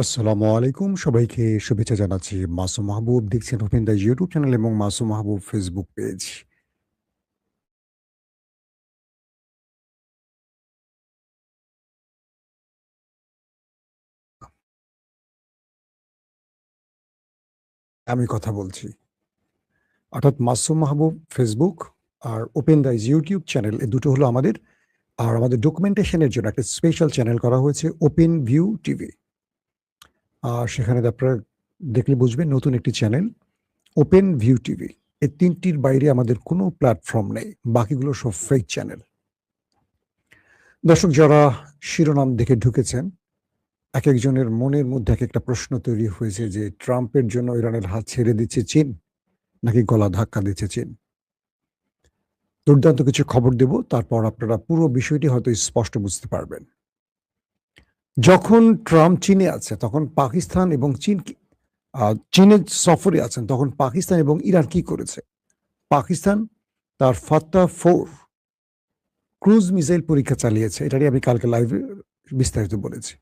আসসালামু আলাইকুম। সবাইকে শুভেচ্ছা জানাচ্ছি। মাসুম মাহবুব দেখছেন ওপেন দ্য ইউটিউব চ্যানেল এবং মাসুম মাহবুব ফেসবুক পেজ। আমি কথা বলছি। অর্থাৎ মাসুম মাহবুব ফেসবুক আর ওপেন দ্য ইউটিউব চ্যানেল এই দুটো হলো আমাদের। আর আমাদের ডকুমেন্টেশন এর জন্য একটা স্পেশাল চ্যানেল করা হয়েছে ওপেন ভিউ টিভি। আর সেখানে আপনারা দেখলে বুঝবেন নতুন একটি চ্যানেল ওপেন ভিউ টিভি। এই ৩ টির বাইরে আমাদের কোনো প্ল্যাটফর্ম নেই। বাকিগুলো সব ফেক চ্যানেল। দর্শক যারা শিরোনাম দেখে ঢুকেছেন একেকজনের মনের মধ্যে একেকটা প্রশ্ন তৈরি হয়েছে যে ট্রাম্পের জন্য ইরানের হাত ছেড়ে দিচ্ছে চীন নাকি গলা ধাক্কা দিচ্ছে চীন। দুর্দান্ত কিছু খবর দেব, তারপর আপনারা পুরো বিষয়টি হয়তো স্পষ্ট বুঝতে পারবেন। যখন ট্রাম্প চীনে আছে তখন পাকিস্তান এবং চীনের সফরে আছেন তখন পাকিস্তান এবং ইরান কি করেছে? পাকিস্তান তার ফাত্তা-4 ক্রুজ মিসাইল পরীক্ষা চালিয়েছে। এটা নিয়ে আমি কালকে লাইভে বিস্তারিত বলেছি।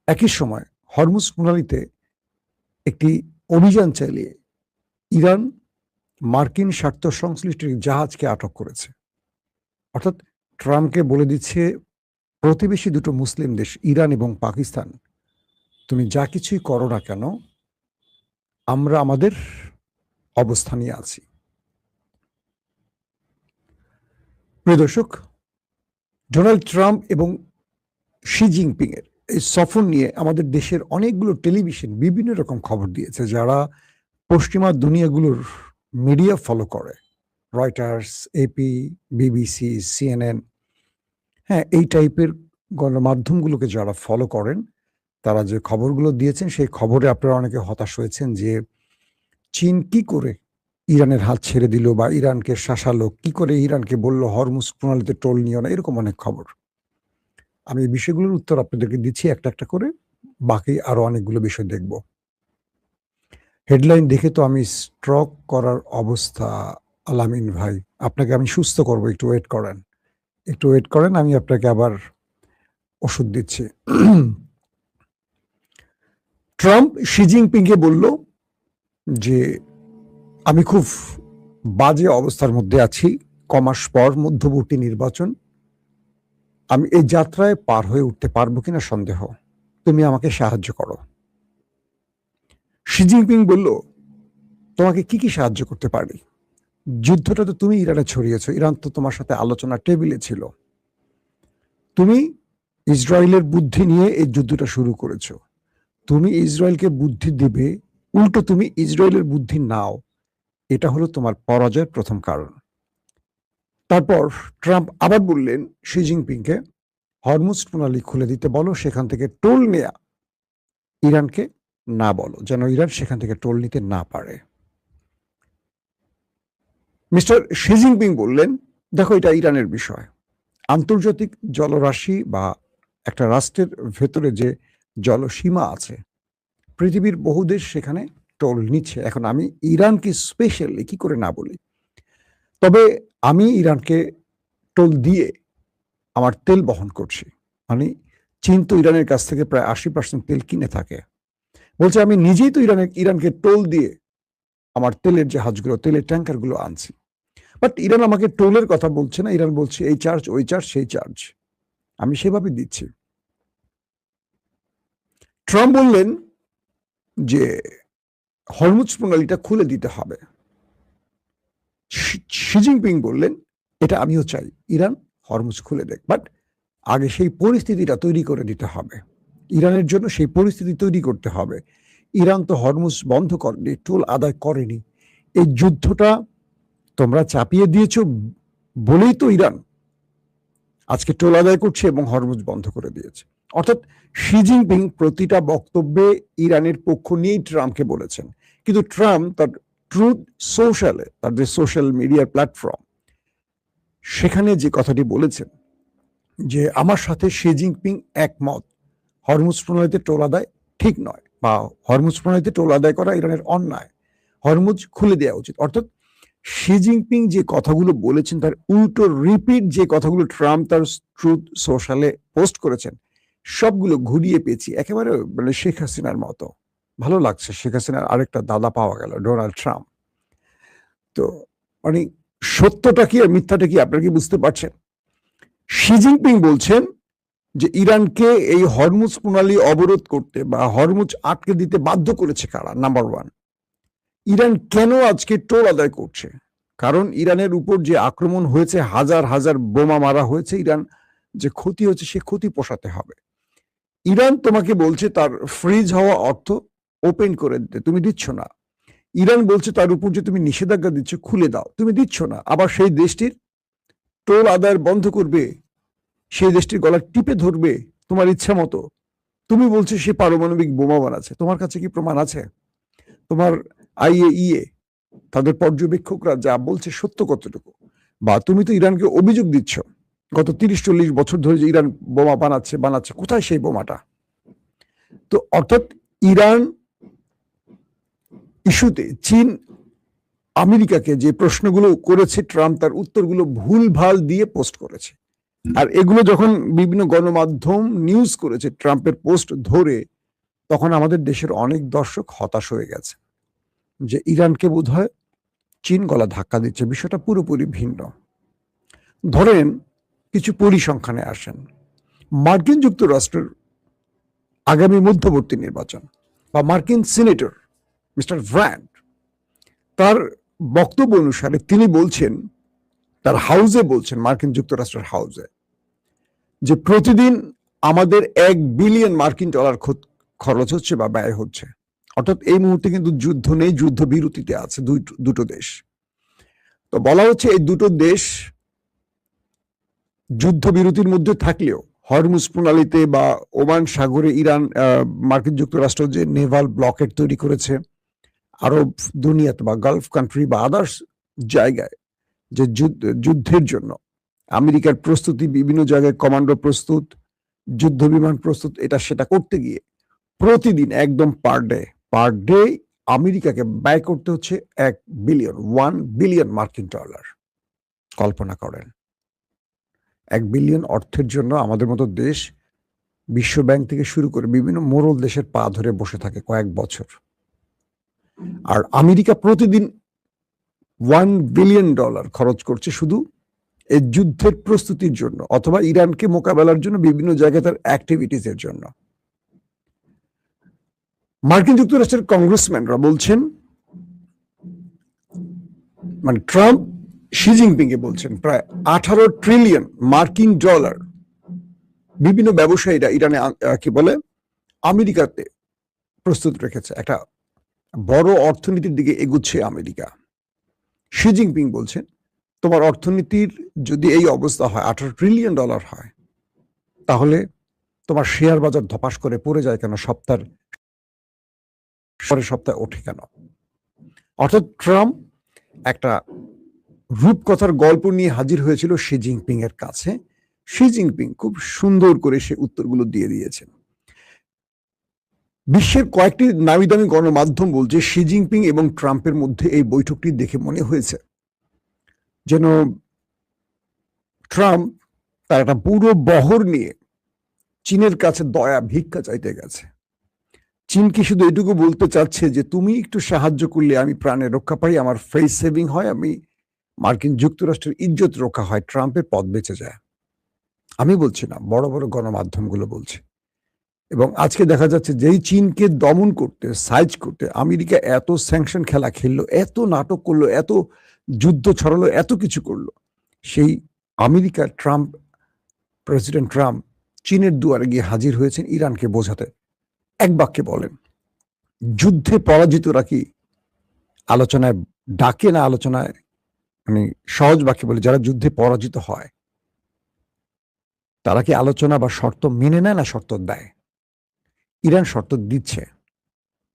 একই সময় হরমুজ প্রণালীতে একটি অভিযান চালিয়ে ইরান মার্কিন স্বার্থ সংশ্লিষ্ট জাহাজকে আটক করেছে। অর্থাৎ ট্রাম্পকে বলে দিচ্ছে প্রতিবেশী দুটো মুসলিম দেশ ইরান এবং পাকিস্তান, তুমি যা কিছুই করো না কেন আমরা আমাদের অবস্থানে আছি। প্রিয় দর্শক, ডোনাল্ড ট্রাম্প এবং শি জিনপিং এর এই সফর নিয়ে আমাদের দেশের অনেকগুলো টেলিভিশন বিভিন্ন রকম খবর দিয়েছে। যারা পশ্চিমা দুনিয়াগুলোর মিডিয়া ফলো করে, রয়টার্স, এপি, বিবিসি, সিএনএন, হ্যাঁ, এই টাইপের গণমাধ্যমগুলোকে যারা ফলো করেন, তারা যে খবরগুলো দিয়েছেন সেই খবরে আপনারা অনেকে হতাশ হয়েছেন যে চীন কি করে ইরানের হাত ছেড়ে দিল বা ইরানকে শাসালো, কি করে ইরানকে বলল হরমুজ প্রণালীতে টোল নিও না, এরকম অনেক খবর। আমি এই বিষয়গুলোর উত্তর আপনাদেরকে দিচ্ছি একটা একটা করে, বাকি আরো অনেকগুলো বিষয় দেখব। হেডলাইন দেখে তো আমি স্ট্রোক করার অবস্থা। আলামিন ভাই, আপনাকে আমি সুস্থ করব, একটু ওয়েট করেন, একটু ওয়েট করেন, আমি আপনাকে আবার ওষুধ দিচ্ছি। ট্রাম্প শি জিনপিংকে বলল যে আমি খুব বাজে অবস্থার মধ্যে আছি, কমাস পর মধ্যবর্তী নির্বাচন, আমি এই যাত্রায় পার হয়ে উঠতে পারবো কিনা সন্দেহ, তুমি আমাকে সাহায্য করো। শি জিনপিং বলল তোমাকে কি কি সাহায্য করতে পারি? যুদ্ধটা তো তুমি ইরানে ছড়িয়েছো, ইরান তো তোমার সাথে আলোচনা টেবিলে ছিল, তুমি ইসরায়েলের বুদ্ধি নিয়ে এই যুদ্ধটা শুরু করেছো, তুমি ইসরায়েলকে বুদ্ধি দিবে, উল্টো তুমি ইসরায়েলের বুদ্ধি নাও, এটা হলো তোমার পরাজয়ের প্রথম কারণ। তারপর ট্রাম্প আবার বললেন শি জিনপিংকে হরমুজ প্রণালী খুলে দিতে বলো, সেখান থেকে টোল নেয়া ইরানকে না বলো, যেন ইরান সেখান থেকে টোল নিতে না পারে। মিস্টার শি জিনপিং বললেন দেখো এটা ইরানের বিষয়, আন্তর্জাতিক জলরাশি বা একটা রাষ্ট্রের ভেতরে যে জলসীমা আছে, পৃথিবীর বহু দেশ সেখানে টোল নিচ্ছে, এখন আমি ইরানকে স্পেশালি কি করে না বলি। তবে আমি ইরানকে টোল দিয়ে আমার তেল বহন করছি, মানে চীন তো ইরানের কাছ থেকে প্রায় 80% তেল কিনে থাকে, বলছে আমি নিজেই তো ইরানকে টোল দিয়ে আমার তেলের জাহাজগুলো, তেলের ট্যাঙ্কারগুলো আনছি। বাট ইরান আমাকে টোলের কথা বলছে না, ইরান বলছে এই চার্জ, ওই চার্জ, সেই চার্জ, আমি সেভাবে দিচ্ছি। ট্রাম্প বললেন যে হরমুজ প্রণালীটা খুলে দিতে হবে। শি জিনপিং বললেন এটা আমিও চাই, ইরান হরমুজ খুলে দেখ, বাট আগে সেই পরিস্থিতিটা তৈরি করে দিতে হবে, ইরানের জন্য সেই পরিস্থিতি তৈরি করতে হবে। ইরান তো হরমুজ বন্ধ করেনি, টোল আদায় করেনি, এই যুদ্ধটা তোমরা চাপিয়ে দিয়েছ বলেই তো ইরান আজকে টোল আদায় করছে এবং হরমুজ বন্ধ করে দিয়েছে। অর্থাৎ শি জিনপিং প্রতিটা বক্তব্যে ইরানের পক্ষ নিয়েই ট্রাম্পকে বলেছেন, কিন্তু ট্রাম্প তার ট্রুথ সোশ্যালে, তার যে সোশ্যাল মিডিয়ার প্ল্যাটফর্ম, সেখানে যে কথাটি বলেছেন যে আমার সাথে শি জিনপিং একমত, হরমুজ প্রণালীতে টোল আদায় ঠিক নয়, বা হরমুজ প্রণালীতে টোল আদায় করা ইরানের অন্যায়, হরমুজ খুলে দেওয়া উচিত। অর্থাৎ শি জিনপিং যে কথাগুলো বলেছেন তার উল্টো রিপিট যে কথাগুলো ট্রাম্প তার ট্রুথ সোশ্যালে পোস্ট করেছেন, সবগুলো ঘুরিয়ে পেয়েছি একেবারে মানে শেখ হাসিনার মতো। ভালো লাগছে, শেখ হাসিনার আরেকটা দাদা পাওয়া গেল, ডোনাল্ড ট্রাম্প। তো মানে সত্যটা কি আর মিথ্যাটা কি আপনারা কি বুঝতে পারছেন? শি জিনপিং বলছেন যে ইরানকে এই হরমুজ প্রণালী অবরোধ করতে বা হরমুজ আটকে দিতে বাধ্য করেছে কারা? নাম্বার ওয়ান, ইরান কেন আজকে টোল আদায় করছে? কারণ ইরানের উপর যে আক্রমণ হয়েছে, হাজার হাজার বোমা মারা হয়েছে, ইরান যে ক্ষতি হচ্ছে সে ক্ষতি পোষাতে হবে। ইরান তোমাকে বলছে তার ফ্রিজ হওয়া অর্থ ওপেন করে দিতে, তুমি দিচ্ছ না। ইরান বলছে তার উপর যে তুমি নিষেধাজ্ঞা দিচ্ছ খুলে দাও, তুমি দিচ্ছ না। আবার সেই দেশটির টোল আদায় বন্ধ করবে, সেই দেশটির গলা টিপে ধরবে তোমার ইচ্ছা মতো। তুমি বলছো সে পারমাণবিক বোমা বানাচ্ছে, তোমার কাছে কি প্রমাণ আছে? তোমার IAEA তাদের পর্যবেক্ষকরা যা বলছে সত্য কতটুকু? বা তুমি তো ইরানকে অভিযোগ দিচ্ছ গত 30-40 বছর ধরে যে ইরান বোমা বানাচ্ছে, কোথায় সেই বোমাটা? তো অর্থাৎ ইরান ইস্যুতে চীন আমেরিকাকে যে প্রশ্নগুলো করেছে, ট্রাম্প তার উত্তরগুলো ভুলভাল দিয়ে পোস্ট করেছে। আর এগুলো যখন বিভিন্ন গণমাধ্যম নিউজ করেছে ট্রাম্পের পোস্ট ধরে, তখন আমাদের দেশের অনেক দর্শক হতাশ হয়ে গেছে যে ইরানকে বোধহয় চীন গলা ধাক্কা দিচ্ছে। বিষয়টা পুরোপুরি ভিন্ন। ধরেন কিছু পরিসংখ্যানে আসেন, মার্কিন যুক্তরাষ্ট্রের আগামী মধ্যবর্তী নির্বাচন বা মার্কিন সিনেটর মিস্টার ভ্যান্ড, তার বক্তব্য অনুসারে তিনি বলছেন, তার হাউসে বলছেন, মার্কিন যুক্তরাষ্ট্রের হাউসে, যে প্রতিদিন আমাদের $1 বিলিয়ন মার্কিন ডলার খরচ হচ্ছে বা ব্যয় হচ্ছে। অর্থাৎ এই মুহূর্তে কিন্তু যুদ্ধ নেই, যুদ্ধ বিরতিতে আছে দুটো দেশ। তো বলা হচ্ছে এই দুটো দেশ যুদ্ধবিরতির মধ্যে থাকলেও হরমুজ প্রণালীতে বা ওমান সাগরে ইরান মার্কিন যুক্তরাষ্ট্র যে নেভাল ব্লকেট তৈরি করেছে, আরব দুনিয়াতে বা গালফ কান্ট্রি বা আদার্স জায়গায় যে যুদ্ধের জন্য আমেরিকার প্রস্তুতি, বিভিন্ন জায়গায় কমান্ডো প্রস্তুত, যুদ্ধ বিমান প্রস্তুত, এটা সেটা করতে গিয়ে প্রতিদিন একদম পার ডে আমেরিকাকে ব্যয় করতে হচ্ছে $1 বিলিয়ন মার্কিন ডলার। কল্পনা করেন, $1 বিলিয়ন অর্থের জন্য আমাদের মতো দেশ বিশ্ব ব্যাংক থেকে শুরু করে বিভিন্ন মোড়ল দেশের পা ধরে বসে থাকে কয়েক বছর। আর আমেরিকা প্রতিদিন $1 বিলিয়ন খরচ করছে শুধু এই যুদ্ধের প্রস্তুতির জন্য, অথবা ইরানকে মোকাবেলার জন্য বিভিন্ন জায়গায় তার অ্যাক্টিভিটিস এর জন্য। মার্কিন যুক্তরাষ্ট্রের কংগ্রেসম্যানরা বলছেন, মানে ট্রাম্প শি জিনপিং এ বলছেন, প্রায় $18 ট্রিলিয়ন মার্কিন ডলার বিভিন্ন ব্যবসায়ীরা ইরানে কি বলে আমেরিকাতে প্রস্তুত রেখেছে। একটা বড় অর্থনীতির দিকে এগুচ্ছে আমেরিকা। শি জিনপিং বলছেন, তোমার অর্থনীতির যদি এই অবস্থা হয়, $18 ট্রিলিয়ন হয়, তাহলে তোমার শেয়ার বাজার ধপাস করে পড়ে যায় কেন? সপ্তাহে ওঠে কেন? অর্থাৎ ট্রাম্প একটা রূপকথার গল্প নিয়ে হাজির হয়েছিল শি জিনপিং এর কাছে। শি জিনপিং খুব সুন্দর করে সে উত্তরগুলো দিয়ে দিয়েছেন। বিশ্বের কয়েকটি নামি দামি গণমাধ্যম বলছে শি জিনপিং এবং ট্রাম্পের মধ্যে এই বৈঠকটি দেখে মনে হয়েছে যেন ট্রাম্প তার একটা পুরো বহর নিয়ে চীনের কাছে দয়া ভিক্ষা চাইতে গেছে। চীন কি শুধু এটুকু বলতে চাচ্ছে যে তুমি একটু সাহায্য করলে আমি প্রাণে রক্ষা পাই, আমার ফেস সেভিং হয়, আমি মার্কিন যুক্তরাষ্ট্রের ইজ্জত রক্ষা হয়, ট্রাম্পের পদ বেঁচে যায়? আমি বলছি না, বড় বড় গণমাধ্যমগুলো বলছে। এবং আজকে দেখা যাচ্ছে যেই চীনকে দমন করতে, সাইজ করতে আমেরিকা এত স্যাংশন খেলা খেললো, এত নাটক করলো, এত যুদ্ধ ছড়ালো, এত কিছু করলো, সেই আমেরিকার প্রেসিডেন্ট ট্রাম্প চীনের দুয়ারে গিয়ে হাজির হয়েছেন ইরানকে বোঝাতে। এক বাক্যে বলেন, যুদ্ধে পরাজিতরা কি আলোচনায় ডাকে না? আলোচনায় মানে সহজ বাক্যে বলে, যারা যুদ্ধে পরাজিত হয় তারা কি আলোচনা বা শর্ত মেনে নেয় না শর্ত দেয়? ইরান শর্ত দিচ্ছে,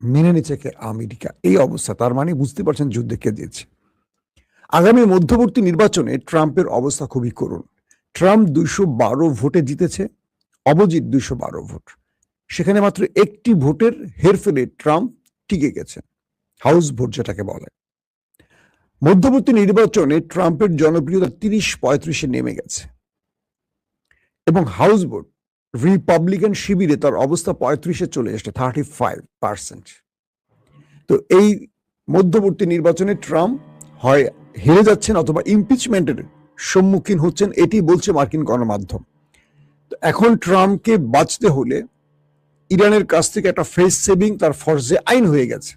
মেনে নিচ্ছে কে? আমেরিকা। এই অবস্থা, তার মানে বুঝতে পারছেন যুদ্ধে কে দিচ্ছে। আগামী মধ্যবর্তী নির্বাচনে ট্রাম্পের অবস্থা খুবই করুণ। ট্রাম্প 212 ভোটে জিতেছে, অপোজিট 212 ভোট। সেখানে মাত্র একটি ভোটের হেরফেরে ট্রাম্প টিকে গেছে, হাউস ভোট যেটাকে বলে। মধ্যবর্তী নির্বাচনে ট্রাম্পের জনপ্রিয়তা 30-35-এ নেমে গেছে এবং হাউস ভোট রিপাবলিকান শিবিরে তার অবস্থা 35-এ চলে এসছে, 35%। তো এই মধ্যবর্তী নির্বাচনে ট্রাম্প হয় হেরে যাচ্ছেন অথবা ইমপিচমেন্টের সম্মুখীন হচ্ছেন, এটি বলছে মার্কিন গণমাধ্যম। তো এখন ট্রাম্পকে বাঁচতে হলে ইরানের কাছ থেকে একটা ফেস সেভিং তার ফরজে আইন হয়ে গেছে।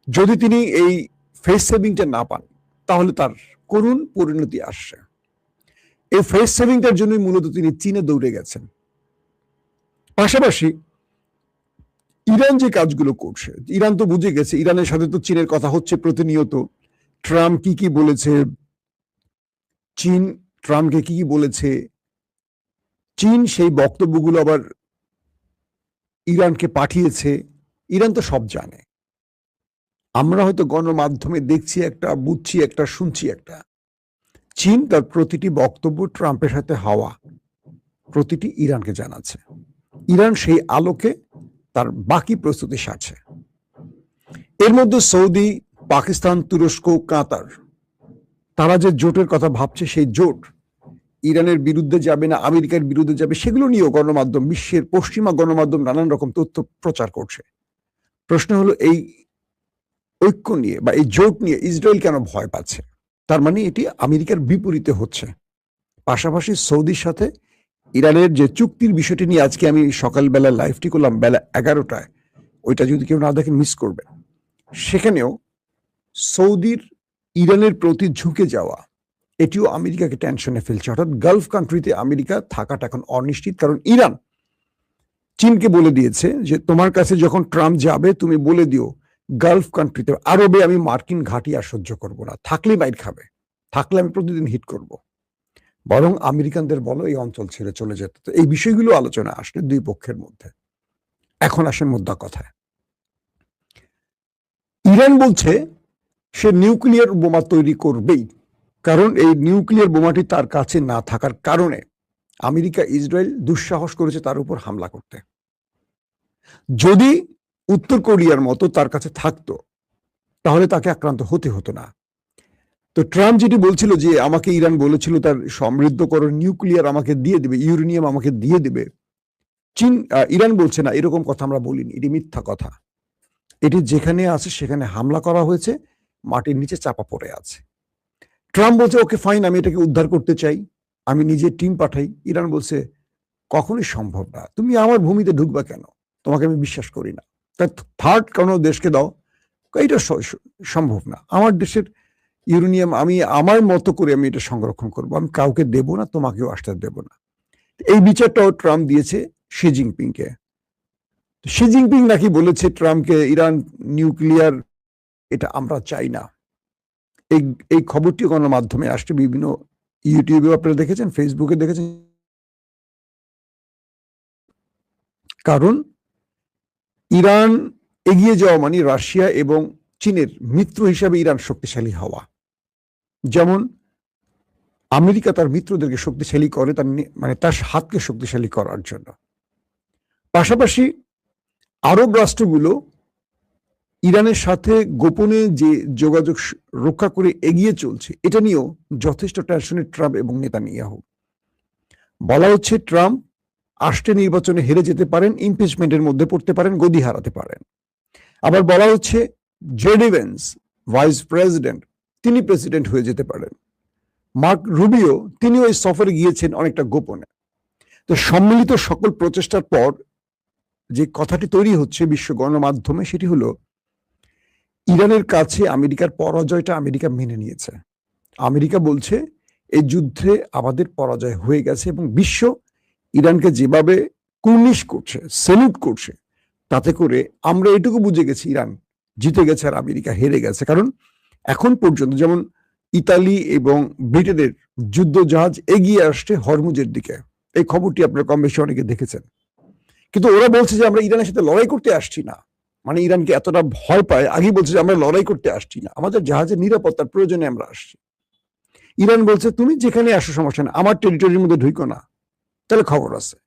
যদি তিনি এই ফেস সেভিংটা না পান তাহলে তার করুণ পরিণতি আসছে। এই ফেস সেভিংটার জন্যই মূলত তিনি চীনে দৌড়ে গেছেন। পাশাপাশি ইরান যে কাজগুলো করছে, ইরান তো বুঝে গেছে, ইরানের সাথে তো চীনের কথা হচ্ছে প্রতিনিয়ত। ট্রাম্প কি বলেছে, চীন ট্রাম্পকে কি বলেছে, চীন সেই বক্তব্যগুলো আবার ইরানকে পাঠিয়েছে, ইরান তো সব জানে। আমরা হয়তো গণমাধ্যমে দেখছি একটা, বুঝছি একটা, শুনছি একটা। চীন তার প্রতিটি বক্তব্য ট্রাম্পের সাথে হওয়া প্রতিটি ইরানকে জানাচ্ছে। ইরান সেই আলোকে তার বাকি প্রস্তুতি সারছে। এর মধ্যে সৌদি, পাকিস্তান, তুরস্ক, কাতার, তারা যে জোটের কথা ভাবছে, সেই জোট ইরানের বিরুদ্ধে যাবে না আমেরিকার বিরুদ্ধে যাবে, সেগুলো নিয়েও গণমাধ্যম, বিশ্বের পশ্চিমা গণমাধ্যম নানান রকম তথ্য প্রচার করছে। প্রশ্ন হলো, এই ঐক্য নিয়ে বা এই জোট নিয়ে ইসরায়েল কেন ভয় পাচ্ছে? তার মানে এটি আমেরিকার বিপরীতে হচ্ছে। পাশাপাশি সৌদির সাথে ইরানের যে চুক্তির বিষয়টি নিয়ে আজকে আমি সকালবেলা লাইভটি করলাম বেলা 11টায়, ওইটা যদি কেউ না দেখেন মিস করবে। সেখানেও সৌদির ইরানের প্রতি ঝুঁকে যাওয়া, এটিও আমেরিকাকে টেনশনে ফেলছে। অর্থাৎ গালফ কান্ট্রিতে আমেরিকা থাকাটা এখন অনিশ্চিত, কারণ ইরান চীনকে বলে দিয়েছে যে তোমার কাছে যখন ট্রাম্প যাবে তুমি বলে দিও গালফ কান্ট্রিতে, আরবে আমি মার্কিন ঘাঁটি আর সহ্য করবো না, থাকলে বাইর খাবে, থাকলে আমি প্রতিদিন হিট করব, বরং আমেরিকানদের বলো এই অঞ্চল ছেড়ে চলে যেতে। তো এই বিষয়গুলো আলোচনা আসলে দুই পক্ষের মধ্যে। এখন আসেন মুদ্রা কথায়। ইরান বলছে সে নিউক্লিয়ার বোমা তৈরি করবেই, কারণ এই নিউক্লিয়ার বোমাটি তার কাছে না থাকার কারণে আমেরিকা, ইসরায়েল দুঃসাহস করেছে তার উপর হামলা করতে। যদি উত্তর কোরিয়ার মতো তার কাছে থাকতো তাহলে তাকে আক্রান্ত হতে হতো না। তো ট্রাম্প যেটি বলছিল যে আমাকে ইরান বলেছিল তার সমৃদ্ধকরণ নিউক্লিয়ার আমাকে দিয়ে দেবে, ইউরেনিয়াম আমাকে দিয়ে দেবে, চীন ইরান বলছে না এরকম কথা আমরা বলিনি, এটি মিথ্যা কথা। এটি যেখানে আছে সেখানে হামলা করা হয়েছে, মাটির নিচে চাপা পড়ে আছে। ট্রাম্প বলছে ওকে ফাইন, আমি এটাকে উদ্ধার করতে চাই, আমি নিজে টিম পাঠাই। ইরান বলছে কখনোই সম্ভব না, তুমি আমার ভূমিতে ঢুকবা কেন, তোমাকে আমি বিশ্বাস করি না, তাই থার্ড কোনো দেশকে দাও। এটা সম্ভব না, আমার দেশের ইউরেনিয়াম আমি আমার মতো করে আমি এটা সংরক্ষণ করবো, আমি কাউকে দেব না, তোমাকেও আসতে দেব না। এই বিচারটাও ট্রাম্প দিয়েছে শি জিনপিংকে। শি জিনপিং নাকি বলেছে ট্রাম্পকে ইরান নিউক্লিয়ার এটা আমরা চাই না। এই খবরটি গণমাধ্যমে আসছে, বিভিন্ন ইউটিউবে আপনারা দেখেছেন, ফেসবুকে দেখেছেন। কারণ ইরান এগিয়ে যাওয়া মানে রাশিয়া এবং চীনের মিত্র হিসাবে ইরান শক্তিশালী হওয়া। যেমন আমেরিকা তার মিত্রদেরকে শক্তিশালী করে তার মানে তার হাতকে শক্তিশালী করার জন্য। পাশাপাশি আরব রাষ্ট্রগুলো ইরানের সাথে গোপনে যে যোগাযোগ রক্ষা করে এগিয়ে চলছে, এটা নিয়েও যথেষ্ট টেনশনে ট্রাম্প এবং নেতানিয়াহু। বলা হচ্ছে ট্রাম্প আসছে নির্বাচনে হেরে যেতে পারেন, ইমপিচমেন্টের মধ্যে পড়তে পারেন, গদি হারাতে পারেন। আবার বলা হচ্ছে জেডি ভেন্স ভাইস প্রেসিডেন্ট, তিনি প্রেসিডেন্ট হয়ে যেতে পারেন। মার্ক রুবিও তিনিও এই সফরে গিয়েছেন অনেকটা গোপনে। তো সম্মিলিত সকল প্রচেষ্টার পর যে কথাটি তৈরি হচ্ছে বিশ্ব গণমাধ্যমে, সেটি হলো ইরানের কাছে আমেরিকার পরাজয়টা আমেরিকা মেনে নিয়েছে। আমেরিকা বলছে এই যুদ্ধে আমাদের পরাজয় হয়ে গেছে, এবং বিশ্ব ইরানকে যেভাবে কুর্নিশ করছে, সেলুট করছে, তাতে করে আমরা এটুকু বুঝে গেছি ইরান জিতে গেছে আর আমেরিকা হেরে গেছে। কারণ এখন পর্যন্ত যেমন ইতালি এবং ব্রিটেনের যুদ্ধ জাহাজ এগিয়ে আসছে হরমুজের দিকে, এই খবরটি আপনারা কম বেশি অনেকে দেখেছেন। কিন্তু ওরা বলছে যে আমরা ইরানের সাথে লড়াই করতে আসছি না, মানে ইরানকে এতটা ভয় পায়, আগেই বলছে যে আমরা লড়াই করতে আসছি না, আমাদের জাহাজের নিরাপত্তার প্রয়োজনে আমরা আসছি। ইরান বলছে তুমি যেখানে আসো সমস্যা না, আমার টেরিটরির মধ্যে ঢুকো না, তাহলে খবর আছে,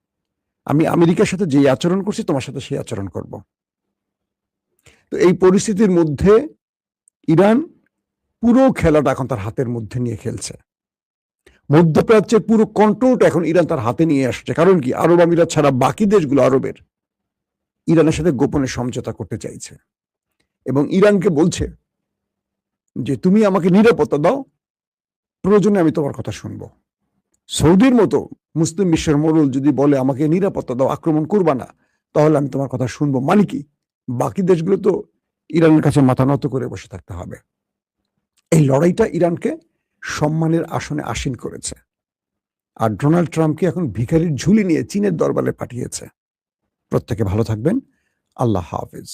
আমি আমেরিকার সাথে যে আচরণ করছি তোমার সাথে সেই আচরণ করব। তো এই পরিস্থিতির মধ্যে ইরান পুরো খেলাটা এখন তার হাতের মধ্যে নিয়ে খেলছে। মধ্যপ্রাচ্যের পুরো কন্ট্রোলটা এখন ইরান তার হাতে নিয়ে আসছে। কারণ কি, আরব আমিরাত ছাড়া বাকি দেশগুলো আরবের ইরানের সাথে গোপনে সমঝোতা করতে চাইছে এবং ইরানকে বলছে যে তুমি আমাকে নিরাপত্তা দাও, প্রয়োজনে আমি তোমার কথা শুনবো। সৌদির মতো মুসলিম বিশ্বের মোড়ল যদি বলে আমাকে নিরাপত্তা দাও, আক্রমণ করবা না, তাহলে আমি তোমার কথা শুনবো। মানে কি, বাকি দেশগুলো তো ইরানের কাছে মাথা নত করে বসে থাকতে হবে। এই লড়াইটা ইরানকে সম্মানের আসনে আসীন করেছে, আর ডোনাল্ড ট্রাম্পকে এখন ভিখারির ঝুলি নিয়ে চীনের দরবারে পাঠিয়েছে। প্রত্যেকে ভালো থাকবেন। আল্লাহ হাফেজ।